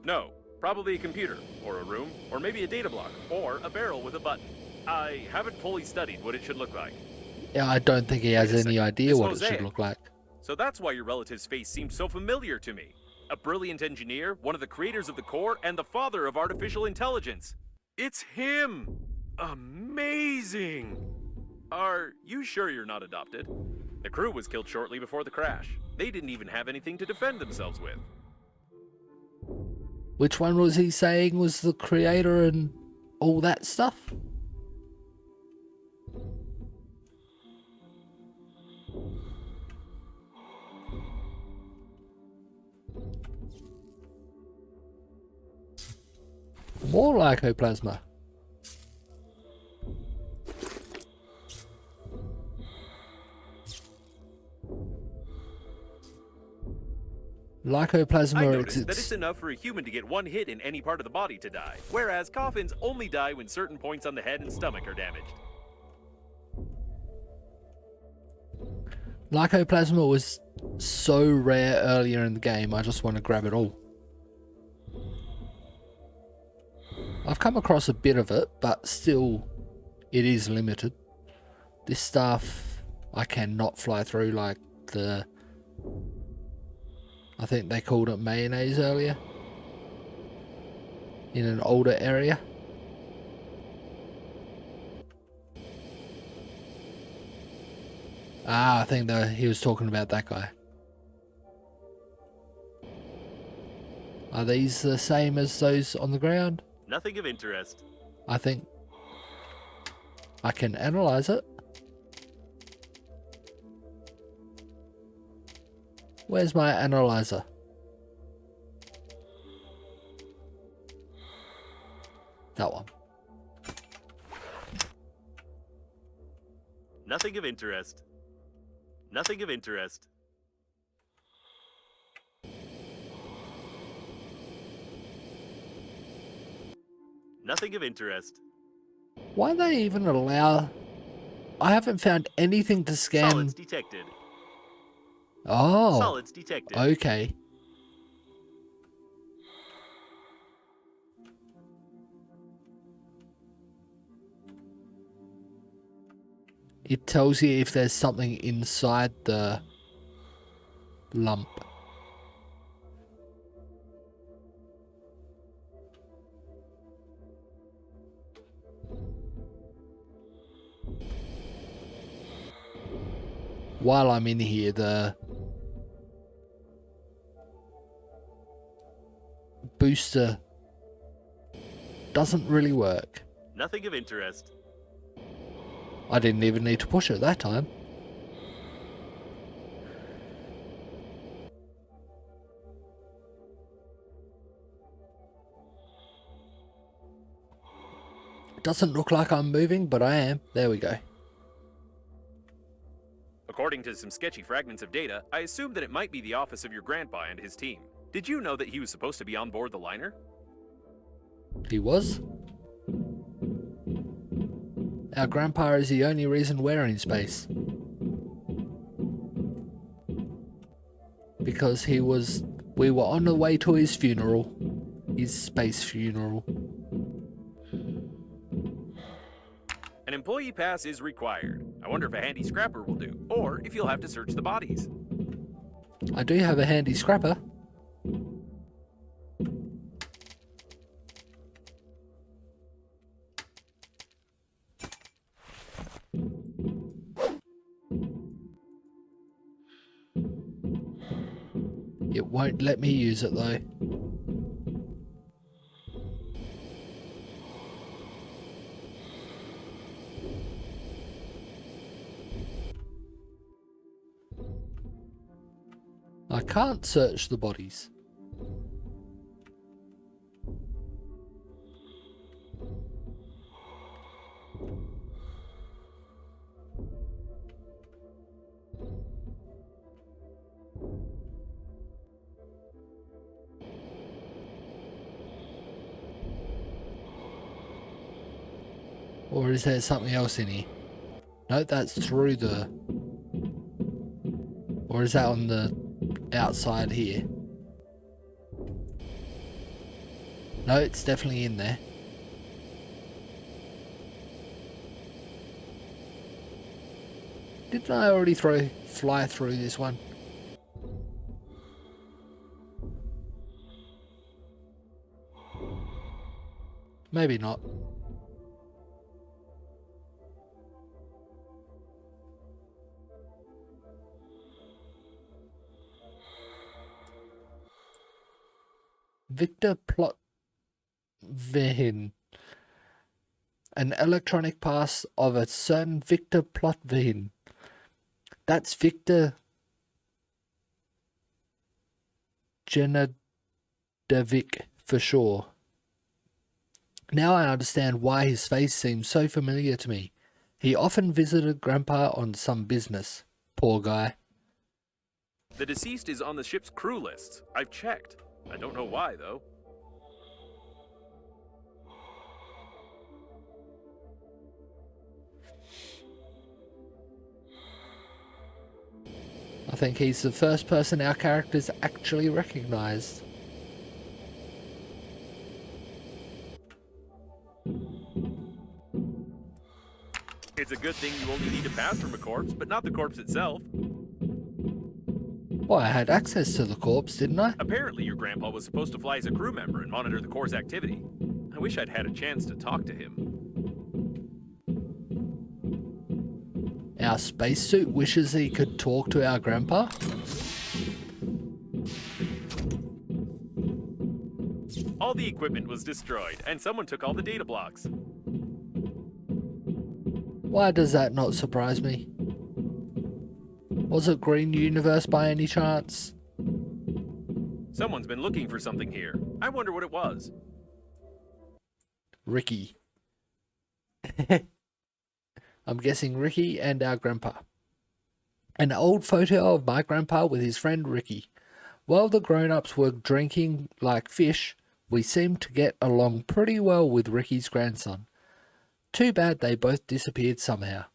No, probably a computer, or a room, or maybe a data block, or a barrel with a button. I haven't fully studied what it should look like. Yeah, I don't think he has Wait a any second. idea This what it should mosaic. look like. So that's why your relative's face seemed so familiar to me. A brilliant engineer, one of the creators of the core, and the father of artificial intelligence. It's him! Amazing! Are you sure you're not adopted? The crew was killed shortly before the crash. They didn't even have anything to defend themselves with. Which one was he saying was the creator and all that stuff? More lycoplasma. Lycoplasma I noticed that it's exists. enough for a human to get one hit in any part of the body to die, whereas coffins only die when certain points on the head and stomach are damaged. Lycoplasma was so rare earlier in the game, I just want to grab it all. I've come across a bit of it, but still, it is limited. This stuff I cannot fly through like the... I think they called it mayonnaise earlier. In an older area. Ah, I think he was talking about that guy. Are these the same as those on the ground? Nothing of interest. I think I can analyze it. Where's my analyzer? That one. Nothing of interest. Nothing of interest. Nothing of interest. Why they even allow... I haven't found anything to scan... Solids detected. Oh. Solids detected. Okay. It tells you if there's something inside the lump. While I'm in here, the booster doesn't really work. Nothing of interest. I didn't even need to push it that time. It doesn't look like I'm moving, but I am. There we go. According to some sketchy fragments of data, I assume that it might be the office of your grandpa and his team. Did you know that he was supposed to be on board the liner? He was? Our grandpa is the only reason we're in space. Because we were on the way to his funeral. His space funeral. An employee pass is required. I wonder if a handy scrapper will do, or if you'll have to search the bodies. I do have a handy scrapper. It won't let me use it though. I can't search the bodies. Or is there something else in here? No, that's through the... Or is that on the outside here? No, it's definitely in there. Didn't I already fly through this one? Maybe not. Victor Plot Vehin. An electronic pass of a certain Victor Plotvin. That's Victor Genedovic for sure. Now I understand why his face seems so familiar to me. He often visited Grandpa on some business. Poor guy. The deceased is on the ship's crew lists. I've checked. I don't know why, though. I think he's the first person our characters actually recognized. It's a good thing you only need to pass from a corpse, but not the corpse itself. Well, I had access to the corpse, didn't I? Apparently, your grandpa was supposed to fly as a crew member and monitor the Corps' activity. I wish I'd had a chance to talk to him. Our spacesuit wishes he could talk to our grandpa? All the equipment was destroyed, and someone took all the data blocks. Why does that not surprise me? Was it Green Universe by any chance? Someone's been looking for something here. I wonder what it was. Ricky. I'm guessing Ricky and our grandpa. An old photo of my grandpa with his friend Ricky. While the grown-ups were drinking like fish, we seemed to get along pretty well with Ricky's grandson. Too bad they both disappeared somehow.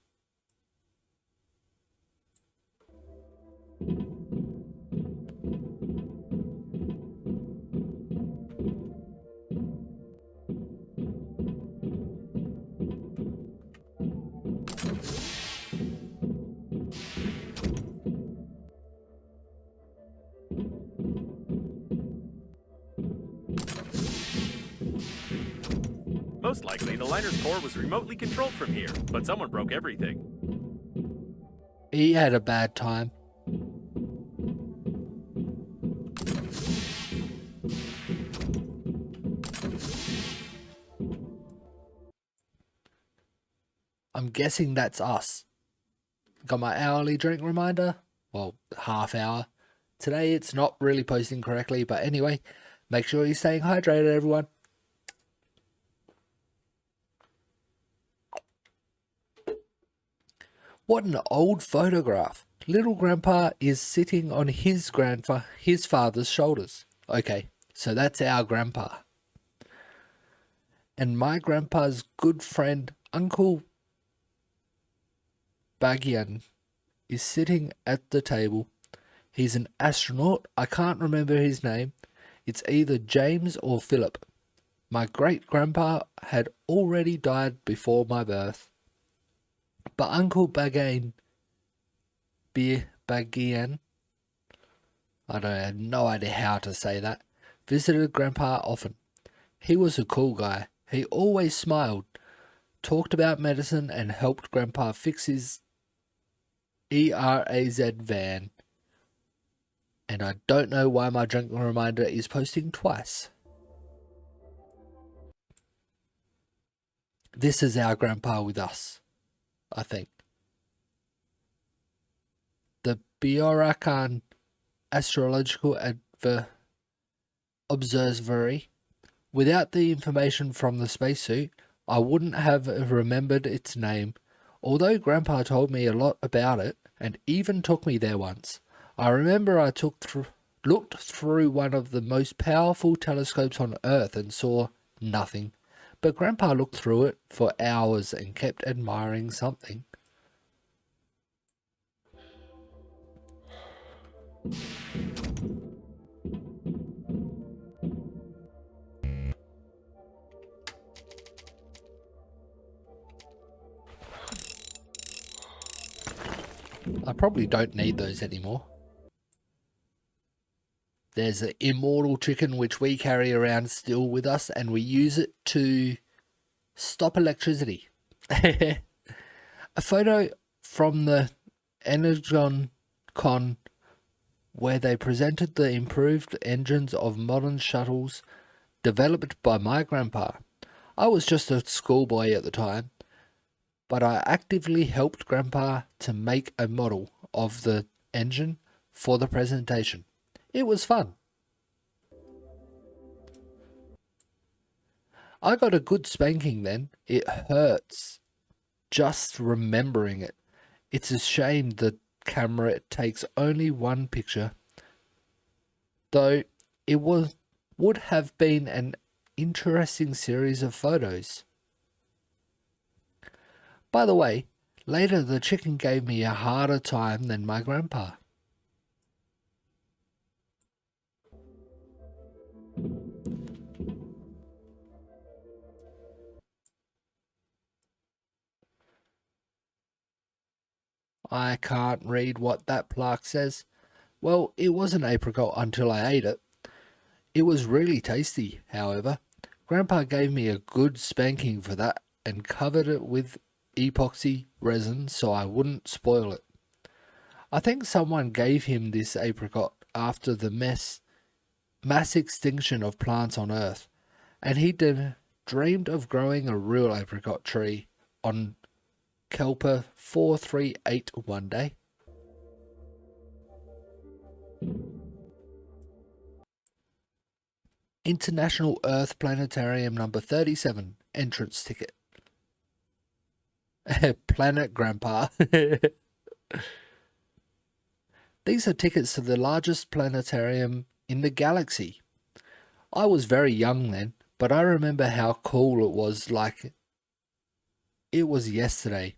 Most likely, the liner's core was remotely controlled from here, but someone broke everything. He had a bad time. I'm guessing that's us. Got my hourly drink reminder? Well, half hour. Today it's not really posting correctly, but anyway, make sure you're staying hydrated, everyone. What an old photograph. Little grandpa is sitting on his father's shoulders. Okay, so that's our grandpa. And my grandpa's good friend, Uncle Bagian, is sitting at the table. He's an astronaut. I can't remember his name. It's either James or Philip. My great-grandpa had already died before my birth. But Uncle Bagian, I have no idea how to say that, visited Grandpa often. He was a cool guy. He always smiled, talked about medicine, and helped Grandpa fix his ERAZ van. And I don't know why my drink reminder is posting twice. This is our grandpa with us, I think. The Biorakan Astrological Observatory. Without the information from the spacesuit, I wouldn't have remembered its name, although Grandpa told me a lot about it and even took me there once. I remember I looked through one of the most powerful telescopes on Earth and saw nothing, but Grandpa looked through it for hours and kept admiring something. I probably don't need those anymore. There's the immortal chicken which we carry around still with us, and we use it to stop electricity. A photo from the Energon Con where they presented the improved engines of modern shuttles developed by my grandpa. I was just a schoolboy at the time, but I actively helped Grandpa to make a model of the engine for the presentation. It was fun. I got a good spanking then. It hurts just remembering it. It's a shame the camera takes only one picture, though it would have been an interesting series of photos. By the way, later the chicken gave me a harder time than my grandpa. I can't read what that plaque says. Well, it was an apricot until I ate it. It was really tasty, however. Grandpa gave me a good spanking for that and covered it with epoxy resin so I wouldn't spoil it. I think someone gave him this apricot after the mass extinction of plants on Earth, and he dreamed of growing a real apricot tree on Kelper 438 one day. International Earth Planetarium number 37, entrance ticket. Planet Grandpa. These are tickets to the largest planetarium in the galaxy. I was very young then, but I remember how cool it was, like it was yesterday.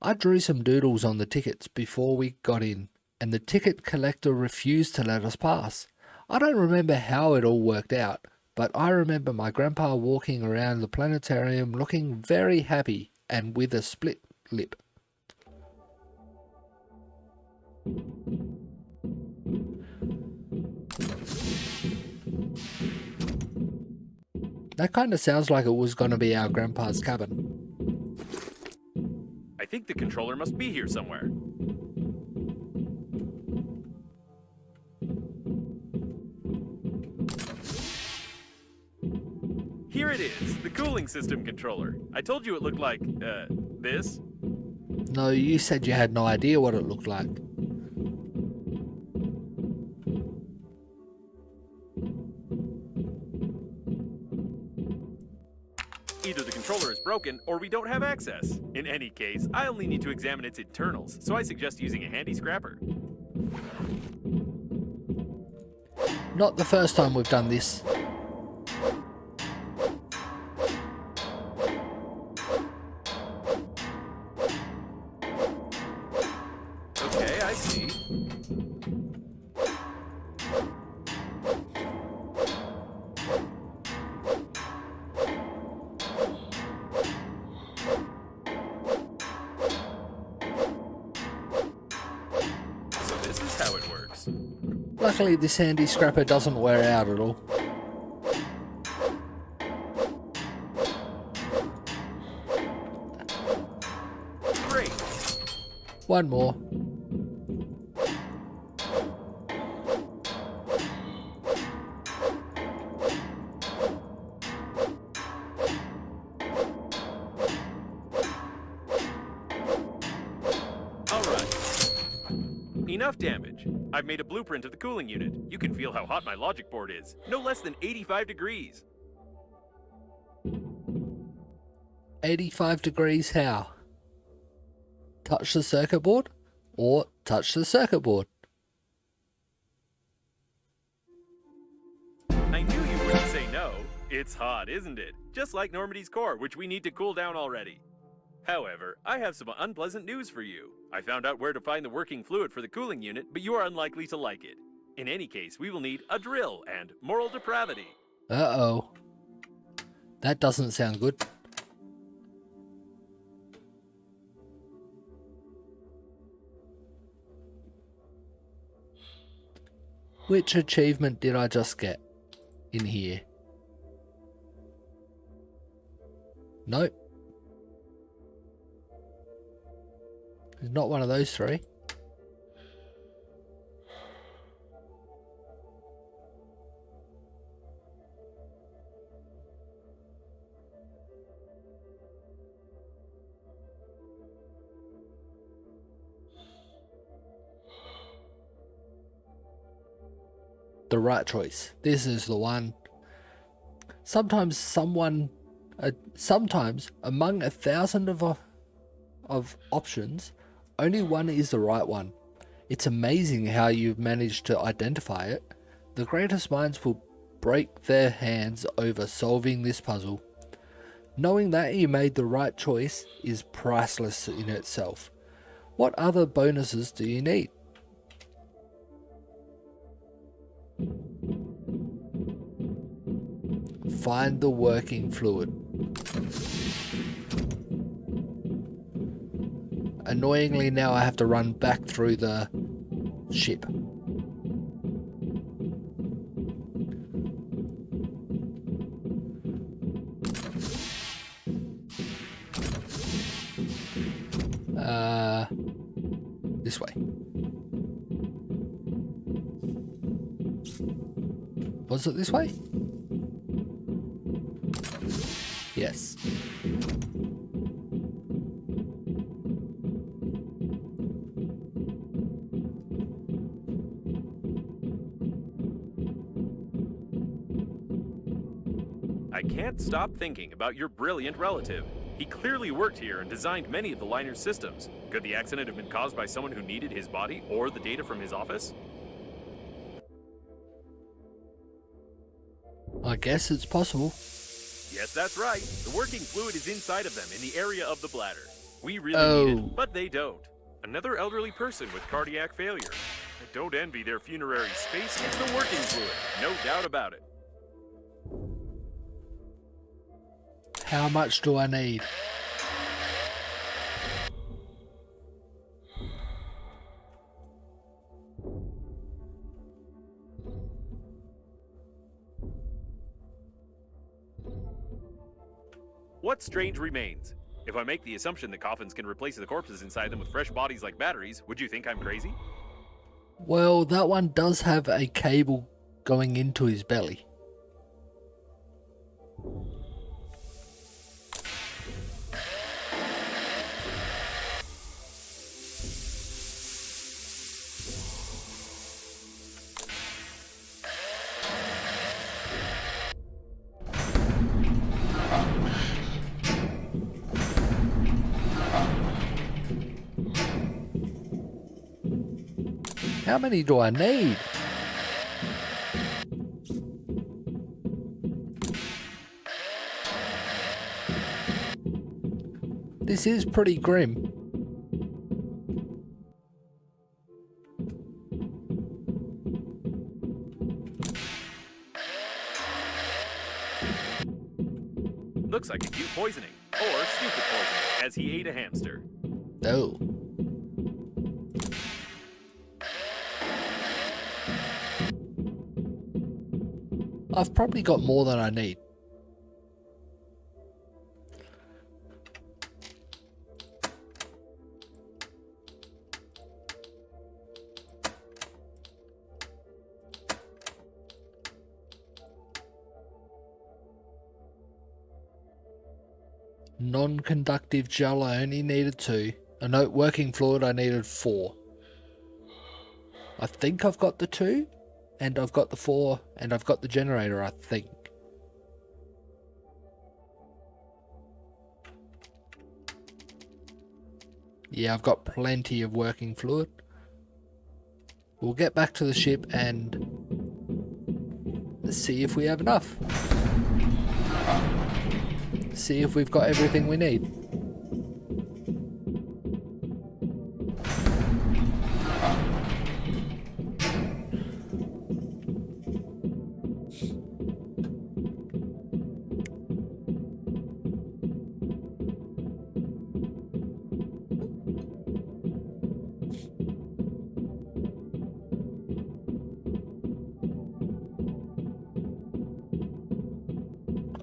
I drew some doodles on the tickets before we got in, and the ticket collector refused to let us pass. I don't remember how it all worked out, but I remember my grandpa walking around the planetarium looking very happy and with a split lip. That kind of sounds like it was going to be our grandpa's cabin. I think the controller must be here somewhere. Here it is, the cooling system controller. I told you it looked like, this. No, you said you had no idea what it looked like. Either the controller is broken, or we don't have access. In any case, I only need to examine its internals, so I suggest using a handy scrapper. Not the first time we've done this. Okay, I see. So this is how it works. Luckily, this handy scrapper doesn't wear out at all. Great. One more. Enough damage. I've made a blueprint of the cooling unit. You can feel how hot my logic board is. No less than 85 degrees. 85 degrees how? Touch the circuit board or touch the circuit board? I knew you wouldn't say no. It's hot, isn't it? Just like Normandy's core, which we need to cool down already. However, I have some unpleasant news for you. I found out where to find the working fluid for the cooling unit, but you are unlikely to like it. In any case, we will need a drill and moral depravity. Uh-oh. That doesn't sound good. Which achievement did I just get in here? Nope. It's not one of those three. The right choice. This is the one. Sometimes among 1,000 of options, only one is the right one. It's amazing how you've managed to identify it. The greatest minds will break their hands over solving this puzzle. Knowing that you made the right choice is priceless in itself. What other bonuses do you need? Find the working fluid. Annoyingly, now I have to run back through the ship. This way. Was it this way? Yes. I can't stop thinking about your brilliant relative. He clearly worked here and designed many of the liner's systems. Could the accident have been caused by someone who needed his body or the data from his office? I guess it's possible. Yes, that's right. The working fluid is inside of them in the area of the bladder. We really need it, but they don't. Another elderly person with cardiac failure. I don't envy their funerary space. It's the working fluid, no doubt about it. How much do I need? What strange remains? If I make the assumption that coffins can replace the corpses inside them with fresh bodies like batteries, would you think I'm crazy? Well, that one does have a cable going into his belly. How many do I need? This is pretty grim. Looks like acute poisoning, or stupid poisoning, as he ate a hamster. Oh. I've probably got more than I need. Non-conductive gel, I only needed 2. A note working fluid, I needed 4. I think I've got the 2, and I've got the 4, and I've got the generator, I think. Yeah, I've got plenty of working fluid. We'll get back to the ship and see if we have enough. See if we've got everything we need.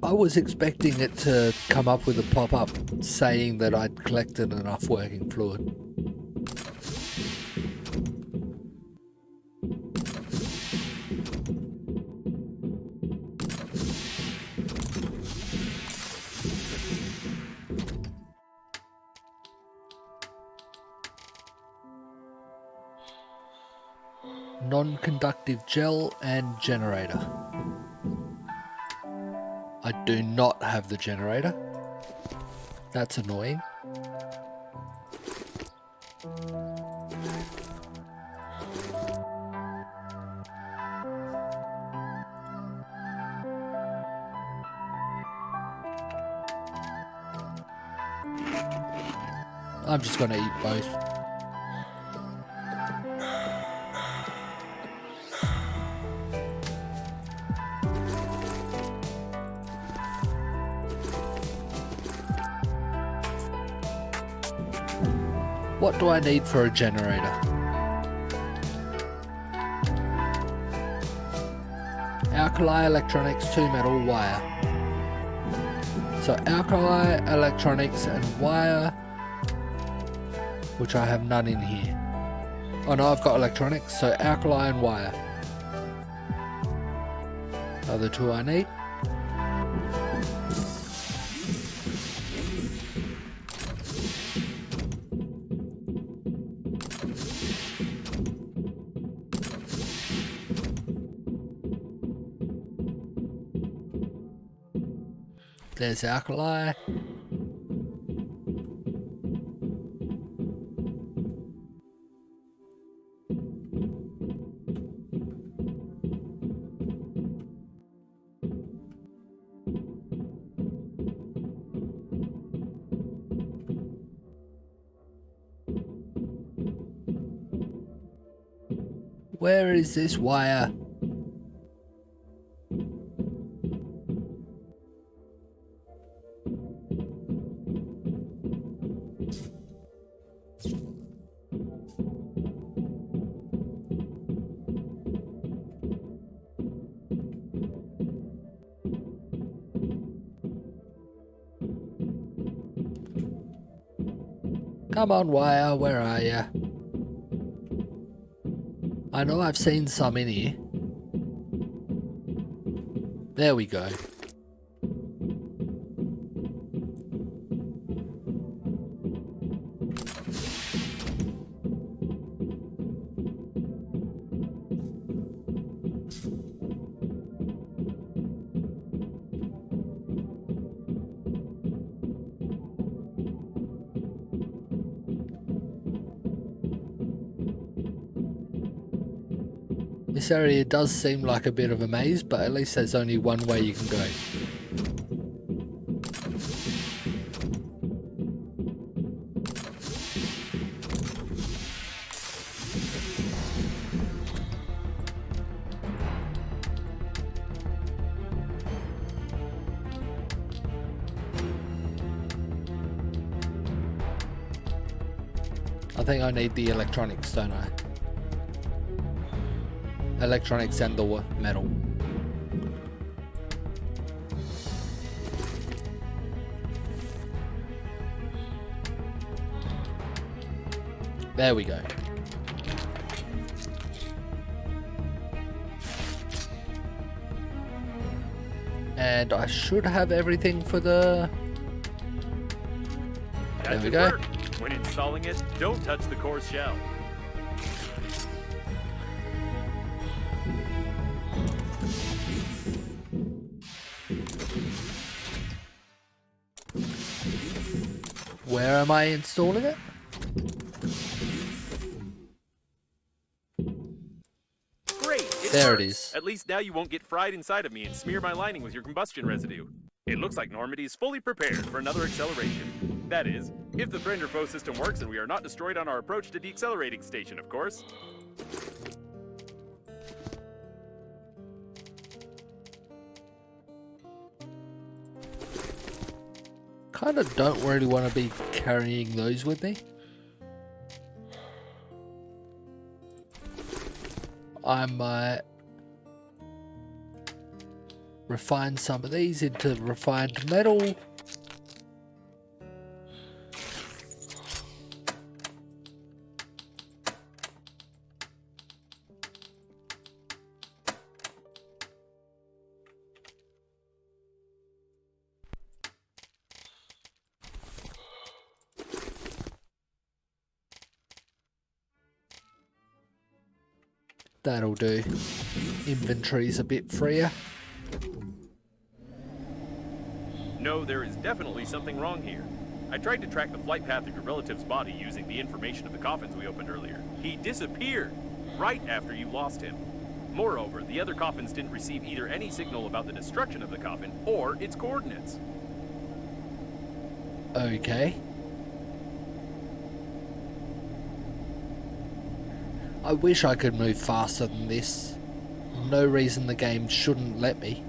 I was expecting it to come up with a pop-up saying that I'd collected enough working fluid. Non-conductive gel and generator. I do not have the generator. That's annoying. I'm just going to eat both. What do I need for a generator? Alkali electronics, 2 metal, wire. So alkali electronics and wire, which I have none in here. Oh no, I've got electronics, so alkali and wire. Are the 2 I need. There's alkali. Where is this wire? Come on, wire, where are ya? I know I've seen some in here. There we go. This area does seem like a bit of a maze, but at least there's only one way you can go. I think I need the electronics, don't I? Electronics and the metal. There we go. And I should have everything for the... There we go. When installing it, don't touch the core shell. Where am I installing it? Great! There worked. it is. At least now you won't get fried inside of me and smear my lining with your combustion residue. It looks like Normandy is fully prepared for another acceleration. That is, if the friend or foe system works and we are not destroyed on our approach to the accelerating station, of course. Kind of don't really want to be carrying those with me. I might... refine some of these into refined metal. That'll do. Inventory's a bit freer. No, there is definitely something wrong here. I tried to track the flight path of your relative's body using the information of the coffins we opened earlier. He disappeared right after you lost him. Moreover, the other coffins didn't receive either any signal about the destruction of the coffin or its coordinates. Okay. I wish I could move faster than this. No reason the game shouldn't let me.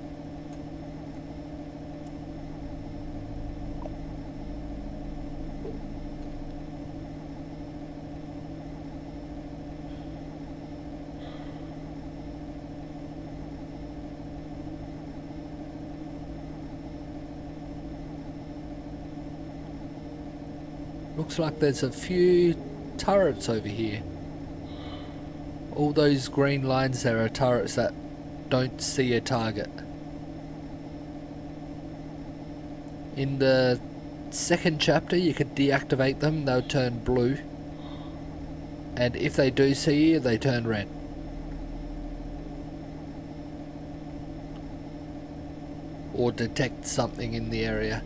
Looks like there's a few turrets over here. All those green lines there are turrets that don't see a target. In the second chapter you could deactivate them, they'll turn blue. And if they do see you, they turn red. Or detect something in the area.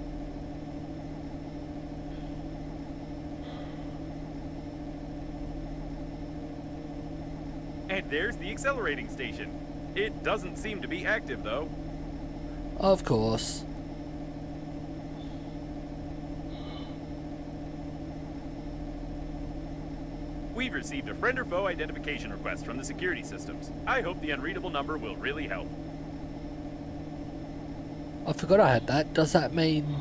And there's the accelerating station. It doesn't seem to be active, though. Of course. We've received a friend or foe identification request from the security systems. I hope the unreadable number will really help. I forgot I had that. Does that mean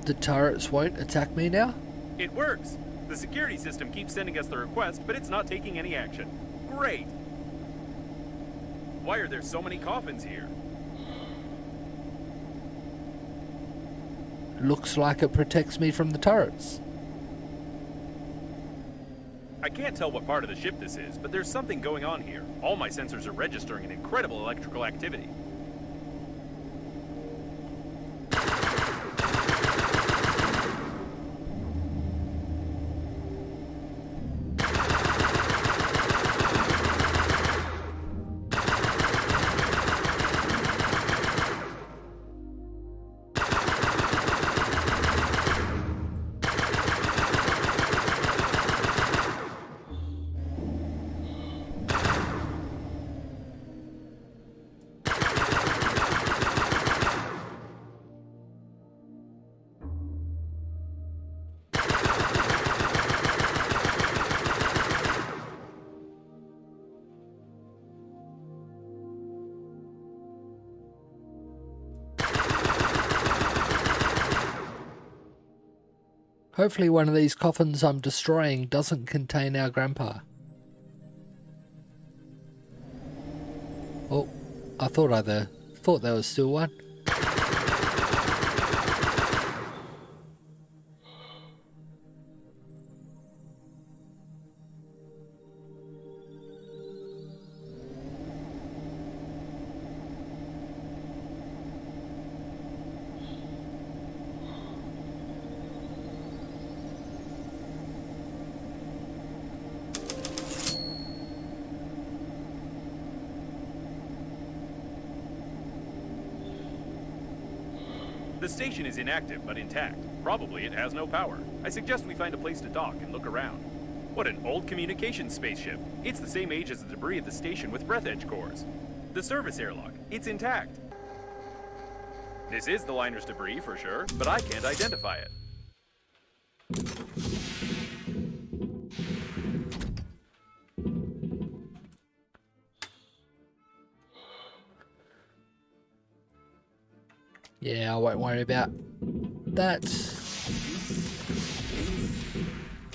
the turrets won't attack me now? It works. The security system keeps sending us the request, but it's not taking any action. Great! Why are there so many coffins here? Looks like it protects me from the turrets. I can't tell what part of the ship this is, but there's something going on here. All my sensors are registering an incredible electrical activity. Hopefully one of these coffins I'm destroying doesn't contain our grandpa. Oh, I thought there was still one. The station is inactive but intact. Probably it has no power. I suggest we find a place to dock and look around. What an old communications spaceship. It's the same age as the debris of the station with Breathedge cores. The service airlock, it's intact. This is the liner's debris for sure, but I can't identify it. Yeah, I won't worry about that.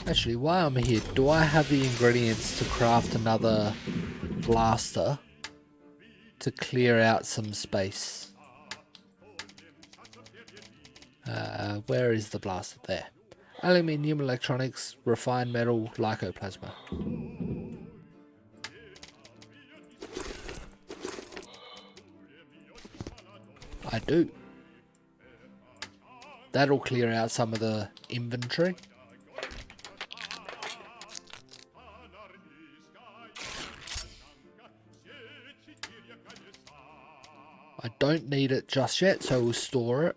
Actually, while I'm here, do I have the ingredients to craft another blaster to clear out some space. Where is the blaster? There. Aluminium electronics, refined metal, lycoplasma. I do. That'll clear out some of the inventory. I don't need it just yet, so we'll store it.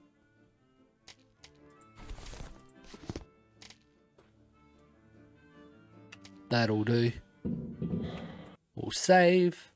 That'll do. We'll save.